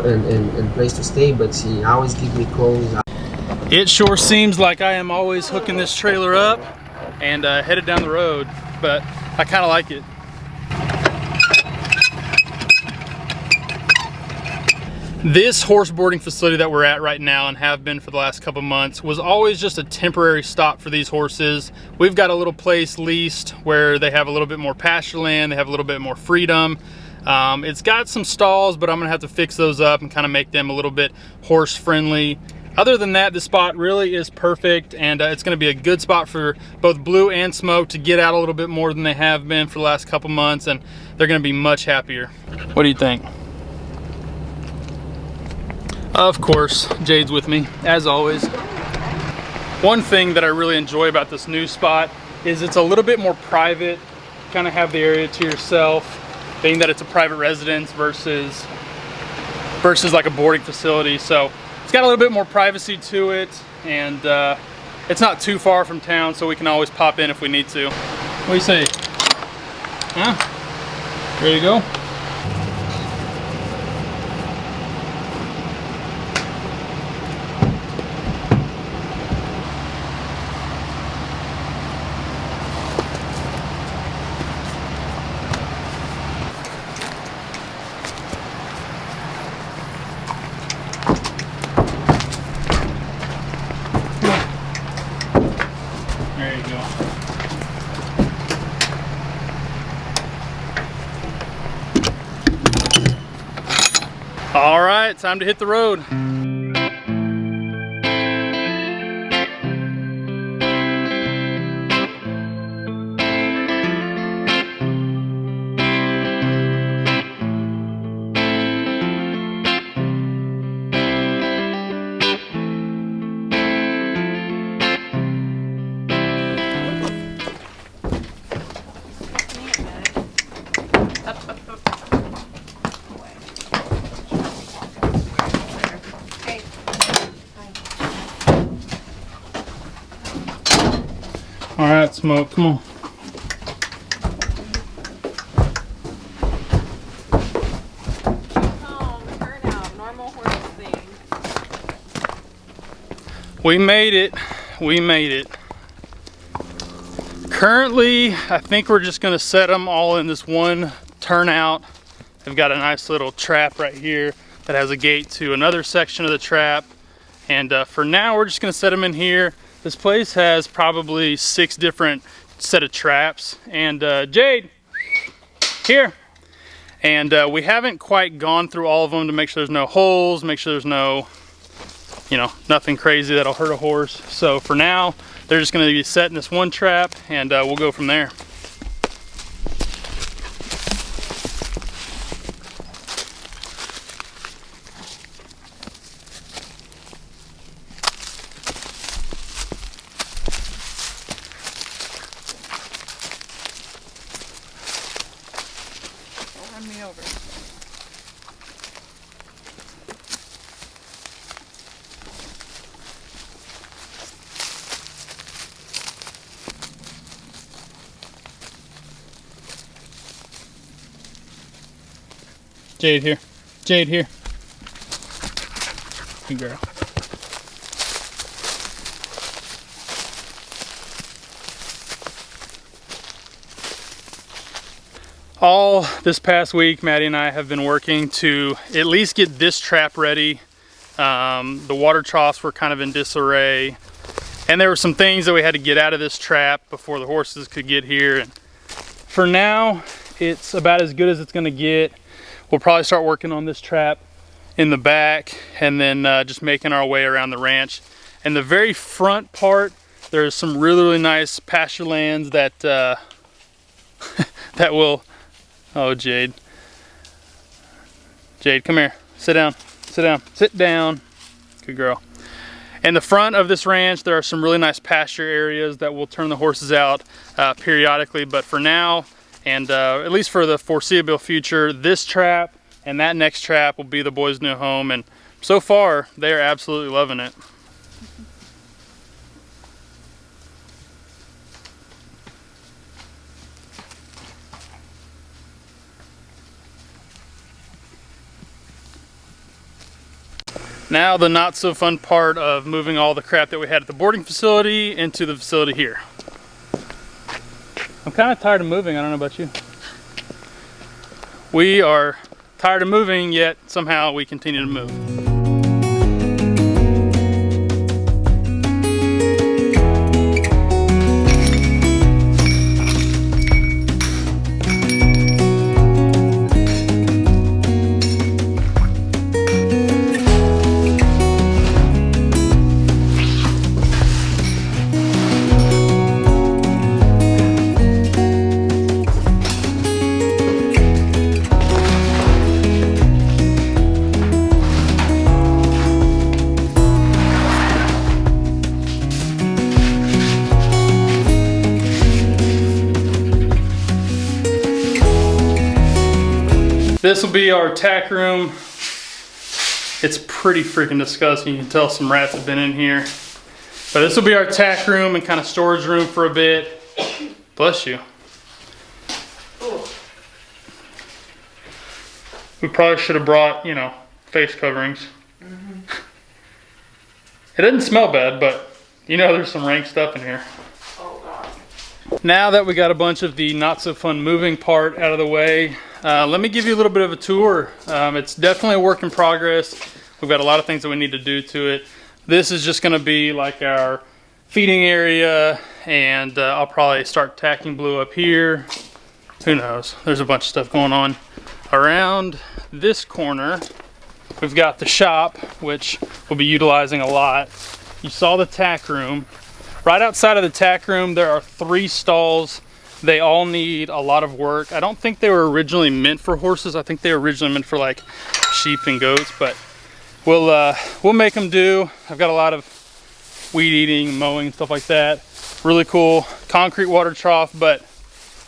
and place to stay, but he always give me calls. It sure seems like I am always hooking this trailer up and headed down the road, but I kind of like it. This horse boarding facility that we're at right now and have been for the last couple months was always just a temporary stop for these horses. We've got a little place leased where they have a little bit more pasture land, they have a little bit more freedom. It's got some stalls, but I'm gonna have to fix those up and kind of make them a little bit horse friendly. Other than that, the spot really is perfect, and it's gonna be a good spot for both Blue and Smoke to get out a little bit more than they have been for the last couple months, and they're gonna be much happier. What do you think? Of course, Jade's with me, as always. One thing that I really enjoy about this new spot is it's a little bit more private, kind of have the area to yourself, being that it's a private residence versus like a boarding facility. So it's got a little bit more privacy to it, and it's not too far from town, so we can always pop in if we need to. What do you say? Huh? Ready to go? There you go. All right, time to hit the road. All right, Smoke, come on. We made it. We made it. Currently, I think we're just gonna set them all in this one turnout. They've got a nice little trap right here that has a gate to another section of the trap. And for now, we're just gonna set them in here. This place has probably 6 different set of traps. And Jade, here. And we haven't quite gone through all of them to make sure there's no holes, make sure there's no, you know, nothing crazy that'll hurt a horse. So for now, they're just gonna be set in this one trap, and we'll go from there. Run me over. Jade here. Jade here. Good girl. All this past week, Maddie and I have been working to at least get this trap ready. The water troughs were kind of in disarray, and there were some things that we had to get out of this trap before the horses could get here. And for now, it's about as good as it's gonna get. We'll probably start working on this trap in the back, and then just making our way around the ranch. And the very front part, there's some really, really nice pasture lands that that will. Oh, Jade. Jade, come here. Sit down. Sit down. Sit down. Good girl. In the front of this ranch, there are some really nice pasture areas that will turn the horses out periodically. But for now, and at least for the foreseeable future, this trap and that next trap will be the boys' new home. And so far, they are absolutely loving it. Now the not so fun part of moving all the crap that we had at the boarding facility into the facility here. I'm kind of tired of moving, I don't know about you. We are tired of moving, yet somehow we continue to move. This will be our tack room. It's pretty freaking disgusting. You can tell some rats have been in here. But this will be our tack room and kind of storage room for a bit. Bless you. We probably should have brought, you know, face coverings. It doesn't smell bad, but you know there's some rank stuff in here. Oh God. Now that we got a bunch of the not so fun moving part out of the way, let me give you a little bit of a tour. It's definitely a work in progress. We've got a lot of things that we need to do to it. This is just gonna be like our feeding area, and I'll probably start tacking blue up here. Who knows? There's a bunch of stuff going on. Around this corner, we've got the shop, which we'll be utilizing a lot. You saw the tack room. Right outside of the tack room, there are 3 stalls. They all need a lot of work. I don't think they were originally meant for horses. I think they were originally meant for like sheep and goats, but we'll make them do. I've got a lot of weed eating, mowing, stuff like that. Really cool concrete water trough, but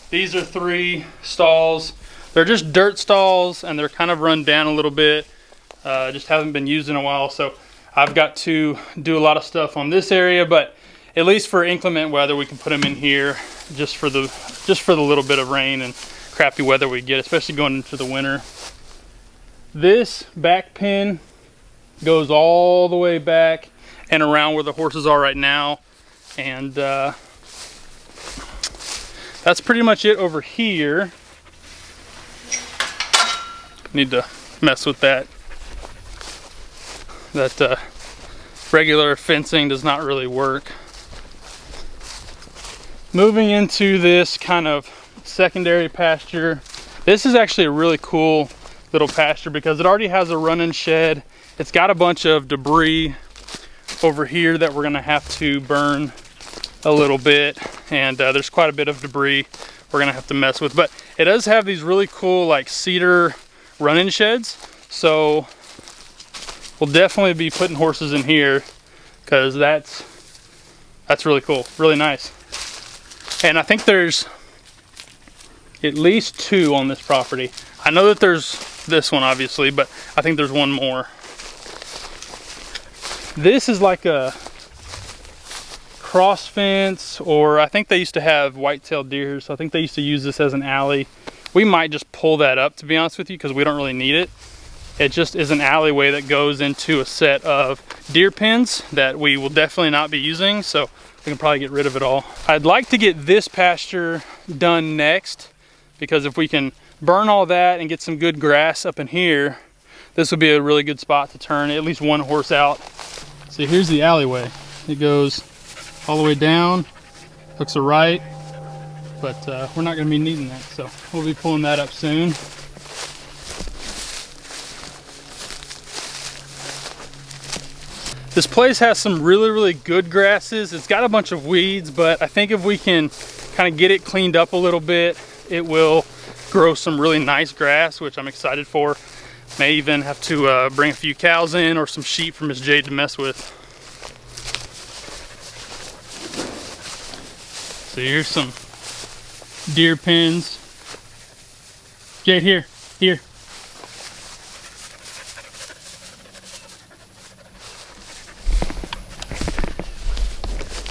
these are 3 stalls. They're just dirt stalls and they're kind of run down a little bit. Just haven't been used in a while, so I've got to do a lot of stuff on this area, but at least for inclement weather, we can put them in here just for the little bit of rain and crappy weather we get, especially going into the winter. This back pin goes all the way back and around where the horses are right now, and that's pretty much it over here. Need to mess with that. That regular fencing does not really work. Moving into this kind of secondary pasture. This is actually a really cool little pasture because it already has a run-in shed. It's got a bunch of debris over here that we're gonna have to burn a little bit, and there's quite a bit of debris we're gonna have to mess with. But it does have these really cool like cedar run-in sheds, so we'll definitely be putting horses in here because that's really cool, really nice. And I think there's at least 2 on this property. I know that there's this one obviously, but I think there's one more. This is like a cross fence, or I think they used to have white-tailed deer, so I think they used to use this as an alley. We might just pull that up, to be honest with you, because we don't really need it. It just is an alleyway that goes into a set of deer pens that we will definitely not be using, so we can probably get rid of it all. I'd like to get this pasture done next, because if we can burn all that and get some good grass up in here, this would be a really good spot to turn at least one horse out. So here's the alleyway. It goes all the way down, hooks a right, but we're not gonna be needing that, so we'll be pulling that up soon. This place has some really good grasses. It's got a bunch of weeds, but I think if we can kind of get it cleaned up a little bit, it will grow some really nice grass, which I'm excited for. May even have to bring a few cows in or some sheep for Miss Jade to mess with. So here's some deer pens. Jade, here.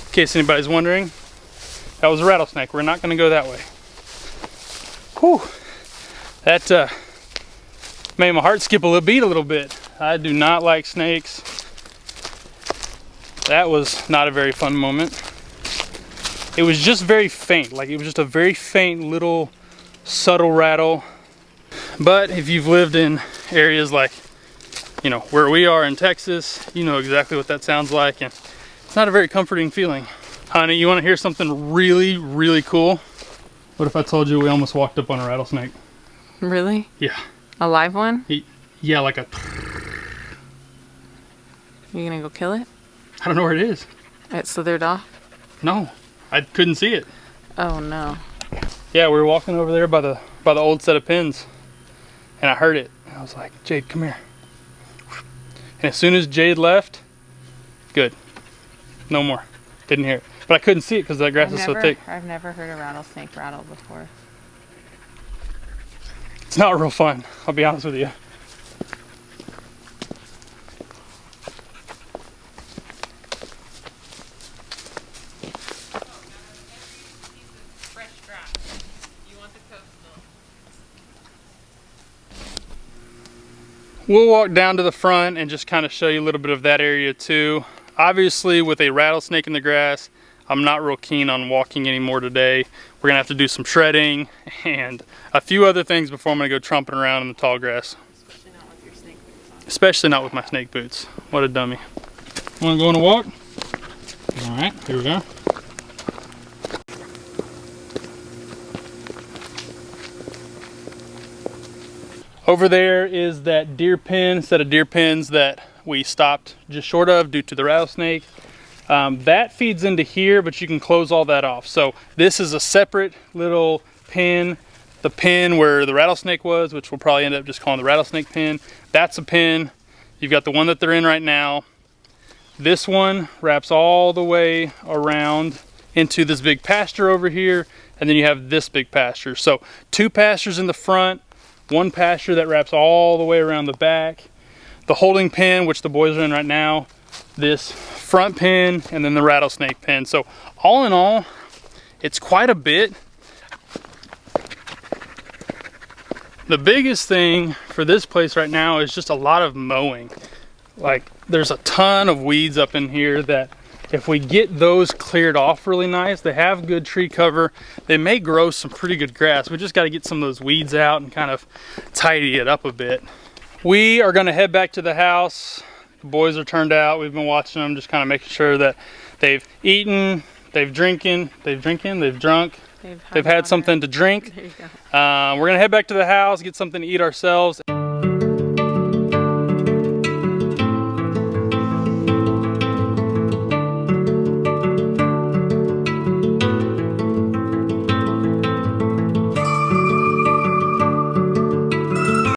In case anybody's wondering, that was a rattlesnake. We're not gonna go that way. Whew, that made my heart skip a little bit. I do not like snakes. That was not a very fun moment. It was just very faint, like it was just a very faint little subtle rattle. But if you've lived in areas like, you know, where we are in Texas, you know exactly what that sounds like, and it's not a very comforting feeling. Honey, you want to hear something really, really cool? What if I told you we almost walked up on a rattlesnake? Really? Yeah. A live one? Yeah, like a... You gonna go kill it? I don't know where it is. It slithered off? No, I couldn't see it. Oh no. Yeah, we were walking over there by the old set of pins, and I heard it. I was like, Jade, come here. And as soon as Jade left, good. No more. Didn't hear it. But I couldn't see it because that grass is so thick. I've never heard a rattlesnake rattle before. It's not real fun, I'll be honest with you. We'll walk down to the front and just kind of show you a little bit of that area too. Obviously, with a rattlesnake in the grass, I'm not real keen on walking anymore today. We're gonna have to do some shredding and a few other things before I'm gonna go tromping around in the tall grass. Especially not with your snake boots on. Especially not with my snake boots. What a dummy. Wanna go on a walk? All right, here we go. Over there is that deer pen, set of deer pens that we stopped just short of due to the rattlesnake. That feeds into here, but you can close all that off. So this is a separate little pen. The pen where the rattlesnake was, which we'll probably end up just calling the rattlesnake pen. That's a pen. You've got the one that they're in right now. This one wraps all the way around into this big pasture over here. And then you have this big pasture. So 2 pastures in the front, 1 pasture that wraps all the way around the back. The holding pen, which the boys are in right now, this front pen, and then the rattlesnake pen. So all in all, it's quite a bit. The biggest thing for this place right now is just a lot of mowing. Like, there's a ton of weeds up in here that if we get those cleared off really nice, they have good tree cover, they may grow some pretty good grass. We just got to get some of those weeds out and kind of tidy it up a bit. We are going to head back to the house. The boys are turned out. We've been watching them, just kind of making sure that they've eaten, they've drunk, they've had something to drink. There you go. We're going to head back to the house, get something to eat ourselves.